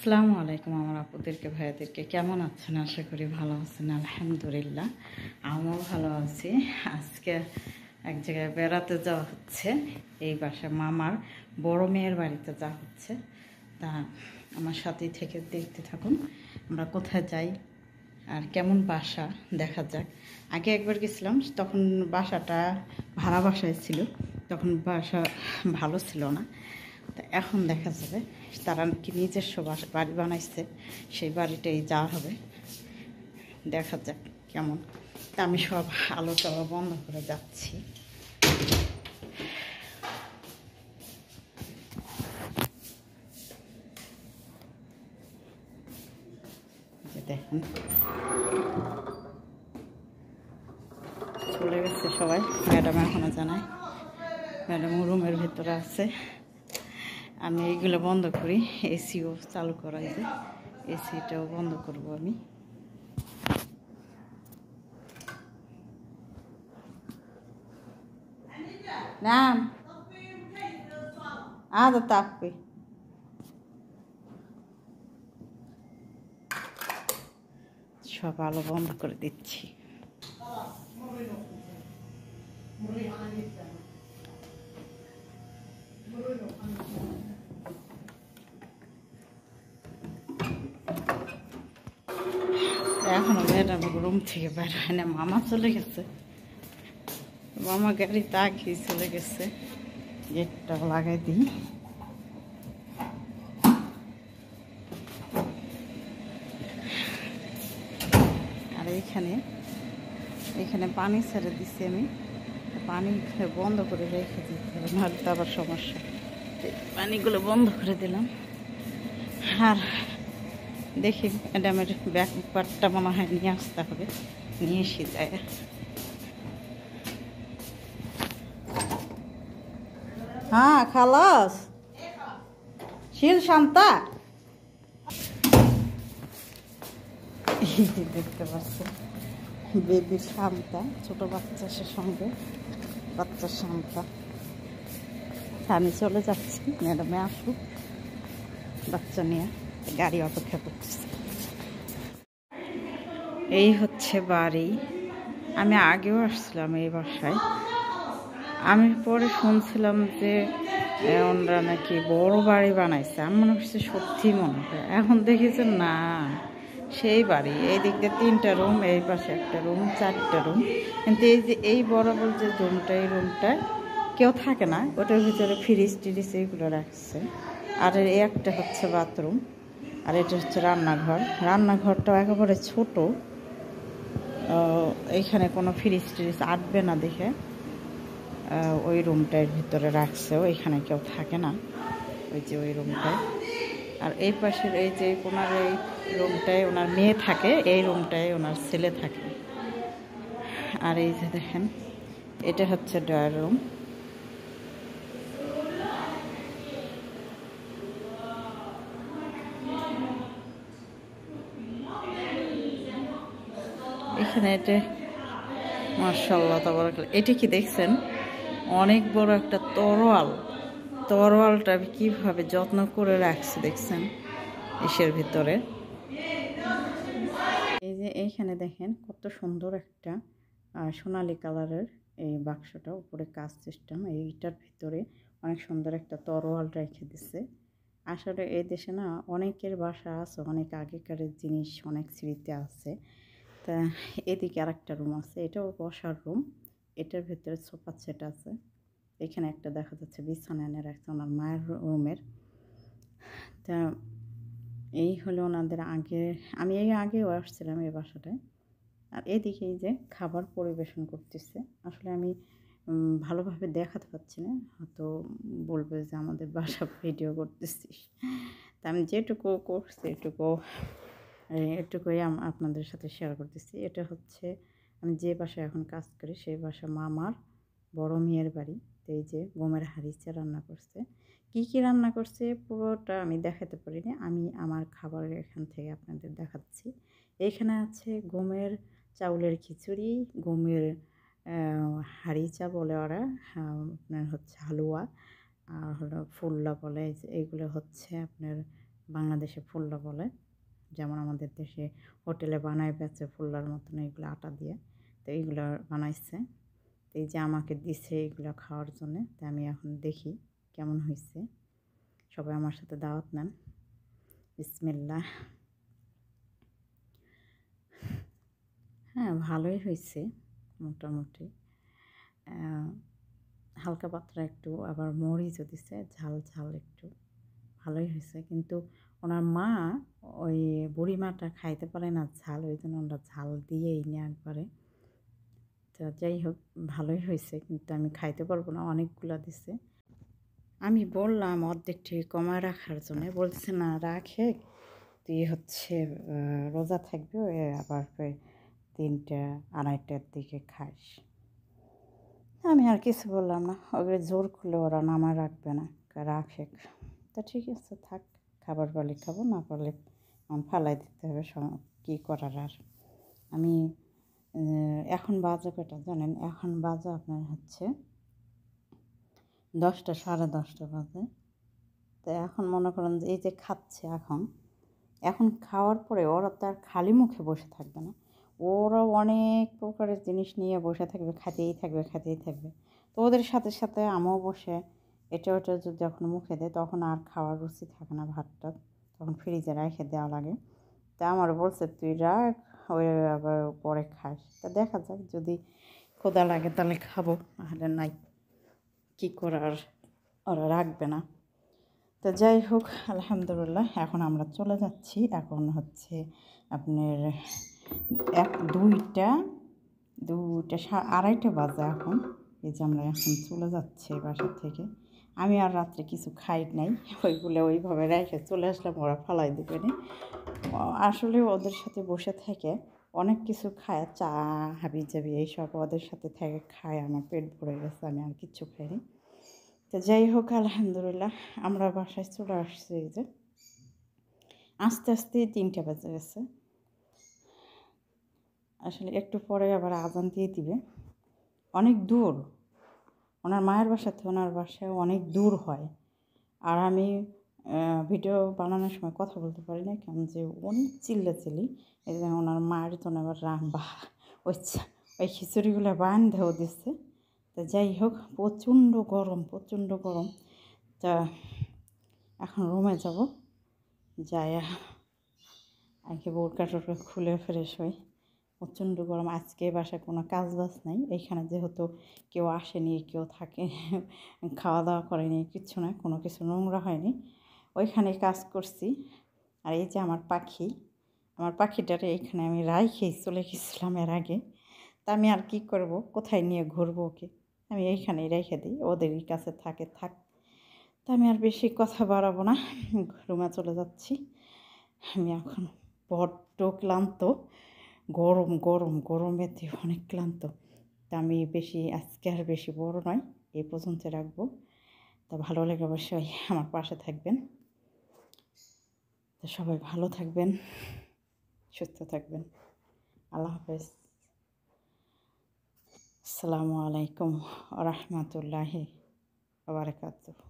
আসসালামু আলাইকুম আমার আপুদেরকে ভাইয়াদেরকে কেমন আছেন? আশা করি ভালো আছেন। আলহামদুলিল্লাহ আমিও ভালো আছি। আজকে এক জায়গায় বেড়াতে যাওয়া হচ্ছে, এই বাসা মামার বড় মেয়ের বাড়িতে যাওয়া হচ্ছে। তা আমার সাথেই থেকে দেখতে থাকুন আমরা কোথায় যাই আর কেমন বাসা দেখা যাক। আগে একবার গেছিলাম, তখন বাসাটা ভাড়া বাসায় ছিল, তখন বাসা ভালো ছিল না। তা এখন দেখা যাবে তারা কি নিজস্ব বাড়ি বানাইছে, সেই বাড়িটাই যাওয়া হবে। দেখা যাক কেমন। তা আমি সব আলো টালো বন্ধ করে যাচ্ছি। দেখেন চলে গেছে সবাই, ম্যাডাম এখনো জানায় ম্যাডাম রুমের ভিতরে আছে। আমি এইগুলো বন্ধ করি, এসিও চালু করাই যে এসিটাও বন্ধ করব আমি। নাম আদা তাপে সব আলো বন্ধ করে দিচ্ছি। এখনো ম্যাডাম রুম থেকে বের হয় না, মামা চলে গেছে। মামা গাড়িতে আগে চলে গেছে, গেটটা লাগাই দিই। আর এখানে পানি ছেড়ে দিচ্ছি আমি, পানি বন্ধ করে রেখে দিতে হবে, নাহলে তো আবার সমস্যা। পানিগুলো বন্ধ করে দিলাম। আর দেখি ম্যাডামের ব্যাপারটা মনে হয় নিয়ে আসতে হবে, নিয়ে এসে যায়। হ্যাঁ খালাস শিল শান্তা দেখতে পাচ্ছি বেবি শান্তা, ছোট বাচ্চার সঙ্গে বাচ্চার শান্তা। আমি চলে যাচ্ছি, ম্যাডামে আসুক, বাচ্চা নিয়ে গাড়ি অপেক্ষা করতেছে। এই হচ্ছে বাড়ি। আমি আগেও আসছিলাম এই বাসায়। আমি পরে শুনছিলাম যে ওনারা নাকি বড় বাড়ি বানাইছে, আমি মনে হচ্ছে সত্যি মনে হয়। এখন দেখেছি না, সেই বাড়ি। এই দিক দিয়ে 3টা রুম, এই পাশে একটা রুম, 4টা রুম। কিন্তু এই যে এই বরাবর যে রুমটা, এই রুমটায় কেউ থাকে না, ওটার ভিতরে ফ্রিজ টিরিজ এইগুলো রাখছে। আর এই একটা হচ্ছে বাথরুম, আর এটা হচ্ছে রান্নাঘর। রান্নাঘরটাও একেবারে ছোট, এইখানে কোনো ফ্রিজ টিরিজ আটবে না দেখে ওই রুমটার ভিতরে রাখছে। ওইখানে কেউ থাকে না, ওই যে ওই রুমটায়। আর এই পাশের এই যে ওনার এই রুমটায় ওনার মেয়ে থাকে, এই রুমটায় ওনার ছেলে থাকে। আর এই যে দেখেন এটা হচ্ছে ড্রয়ার রুম। এখানে এটা মাশাআল্লাহ তাবারাকাল্লাহ, এটা কি দেখছেন? অনেক বড় একটা তরোয়ালটা আমি কিভাবে যত্ন করে রাখছি দেখছেন ইসের ভিতরে। এই যে এইখানে দেখেন কত সুন্দর একটা সোনালী কালারের এই বাক্সটা, উপরে কাচ সিস্টেম। এইটার ভিতরে অনেক সুন্দর একটা তরোয়াল রেখে দিছে। আসলে এই দেশে না অনেকের বাসা আছে, অনেক আগেকার জিনিস, অনেক স্মৃতি আছে। তা এদিকে আরেকটা রুম আছে, এটাও বসার রুম। এটার ভিতরে সোফা সেট আছে। এখানে একটা দেখা যাচ্ছে বিছানা এনে রাখছে ওনার মায়ের রুমের। তা এই হলো ওনাদের আগে, আমি এই আগেও আসছিলাম এই বাসাটায়। আর এদিকে এই যে খাবার পরিবেশন করতেছে। আসলে আমি ভালোভাবে দেখাতে পাচ্ছি না, হয়তো বলবে যে আমাদের বাসা ভিডিও করতেছিস। তা আমি যেটুকু করছি এটুকুই আপনাদের সাথে শেয়ার করতেছি। এটা হচ্ছে আমি যে বাসায় এখন কাজ করি, সেই বাসা মামার বড় মেয়ের বাড়ি। তো এই যে গমের হাঁড়িতে রান্না করছে। কি কি রান্না করছে পুরোটা আমি দেখাতে পারিনি, আমি আমার খাবারের এখান থেকে আপনাদের দেখাচ্ছি। এখানে আছে গমের চাউলের খিচুড়ি, গমের হাঁড়িচা বলে ওরা, আপনার হচ্ছে হালুয়া, আর হলো ফুল্লা বলে। এইগুলো হচ্ছে আপনার বাংলাদেশে ফুল্লা বলে, যেমন আমাদের দেশে হোটেলে বানায় বেচে ফুল্লার মতন, এইগুলো আটা দিয়ে। তো এইগুলো বানাইছে, তো এই যে আমাকে দিছে এইগুলো খাওয়ার জন্যে। তো আমি এখন দেখি কেমন হয়েছে। সবাই আমার সাথে দাওয়াত নেন। বিসমিল্লাহ। হ্যাঁ, ভালোই হয়েছে মোটামুটি। হালকা পাতলা একটু, আবার মরিচও দিছে, ঝাল ঝাল একটু, ভালোই হয়েছে। কিন্তু ওনার মা, ওই বুড়ি মাটা খাইতে পারে না ঝাল, ওই জন্য ওরা ঝাল দিয়েই নিয়ে একবারে। তো যাই হোক, ভালোই হয়েছে, কিন্তু আমি খাইতে পারবো না, অনেকগুলা দিছে। আমি বললাম অর্ধেকটি কমায় রাখার জন্য, বলছে না রাখে, তুই হচ্ছে রোজা থাকবে, আবার 3টা 2:30টার দিকে খাস। আমি আর কিছু বললাম না, ওগুলো জোর করলে ওরা নামায় রাখবে না, রাখে। তা ঠিক আছে, থাক, খাবার পারলে খাবো, না পারলে আমার ফালাই দিতে হবে, কী করার আর। আমি এখন বাজে কটা জানেন? এখন বাজে আপনার হচ্ছে 10টা, 10:30 বাজে। তো এখন মনে করেন যে এই যে খাচ্ছে, এখন খাওয়ার পরে ওরা তো আর খালি মুখে বসে থাকবে না, ওরা অনেক প্রকারের জিনিস নিয়ে বসে থাকবে, খাতেই থাকবে খাতেই থাকবে। তো ওদের সাথে সাথে আমিও বসে এটা ওটা যখন মুখে দেয়, তখন আর খাওয়ার রুচি থাকে না ভাতটা, তখন ফ্রিজে রেখে দেওয়া লাগে। তা আমার বলছে তুই রাখ, ওই আবার পরে খাস। তা দেখা যাক, যদি ক্ষুধা লাগে তাহলে খাবো, নাহলে নাই, কী করার, ওরা রাখবে না। তো যাই হোক, আলহামদুলিল্লাহ, এখন আমরা চলে যাচ্ছি। এখন হচ্ছে আপনার 2টা 2:30 বাজে এখন। এই যে আমরা এখন চলে যাচ্ছি বাসা থেকে। আমি আর রাত্রে কিছু খাই নাই, ওইগুলো ওইভাবে রেখে চলে আসলাম, ওরা ফালাই দেবে না। আসলে ওদের সাথে বসে থেকে অনেক কিছু খায়, চা হাবি জাবি এইসব ওদের সাথে থেকে খায়, আমার পেট ভরে গেছে, আমি আর কিচ্ছু খাইনি। তো যাই হোক, আলহামদুলিল্লাহ, আমরা বাসায় চলে আসছি। এই যে আস্তে আস্তে 3টা বেজে গেছে। আসলে একটু পরে আবার আজান দিয়ে দিবে। অনেক দূর, ওনার মায়ের বাসা থেকে ওনার বাসায় অনেক দূর হয়। আর আমি ভিডিও বানানোর সময় কথা বলতে পারি না, কেন যে অনেক চিল্লাচিল্লি। এই যে ওনার মায়ের জন্য আবার ওই খিচুড়িগুলো বান্ধেও দিচ্ছে। তো যাই হোক, প্রচণ্ড গরম, প্রচণ্ড গরম। তা এখন রুমে যাব, যাই আগে বোরকা টোরকা খুলে ফ্রেশ হই। প্রচণ্ড গরম। আজকে বাসায় কোনো কাজ বাজ নাই, এইখানে যেহেতু কেউ আসেনি, কেউ থাকে, খাওয়া দাওয়া করেনি, কিচ্ছু না, কোনো কিছু নোংরা হয়নি, ওইখানে কাজ করছি। আর এই যে আমার পাখিটারে এইখানে আমি রাইখেই চলে গেছিলাম এর আগে। তা আমি আর কি করব, কোথায় নিয়ে ঘুরবো ওকে, আমি এইখানেই রেখে দিই, ওদেরই কাছে থাক। তা আমি আর বেশি কথা বাড়াবো না, রুমে চলে যাচ্ছি। আমি এখন বড্ড ক্লান্ত, গরমেতে অনেক ক্লান্ত। তা আমি আজকে আর বেশি বড় নয়, এই পর্যন্ত রাখবো। তা ভালো লাগে অবশ্যই আমার পাশে থাকবেন। তো সবাই ভালো থাকবেন, সুস্থ থাকবেন। আল্লাহ হাফেজ। আসসালামু আলাইকুম ওয়া রাহমাতুল্লাহি ওয়া বারাকাতুহু।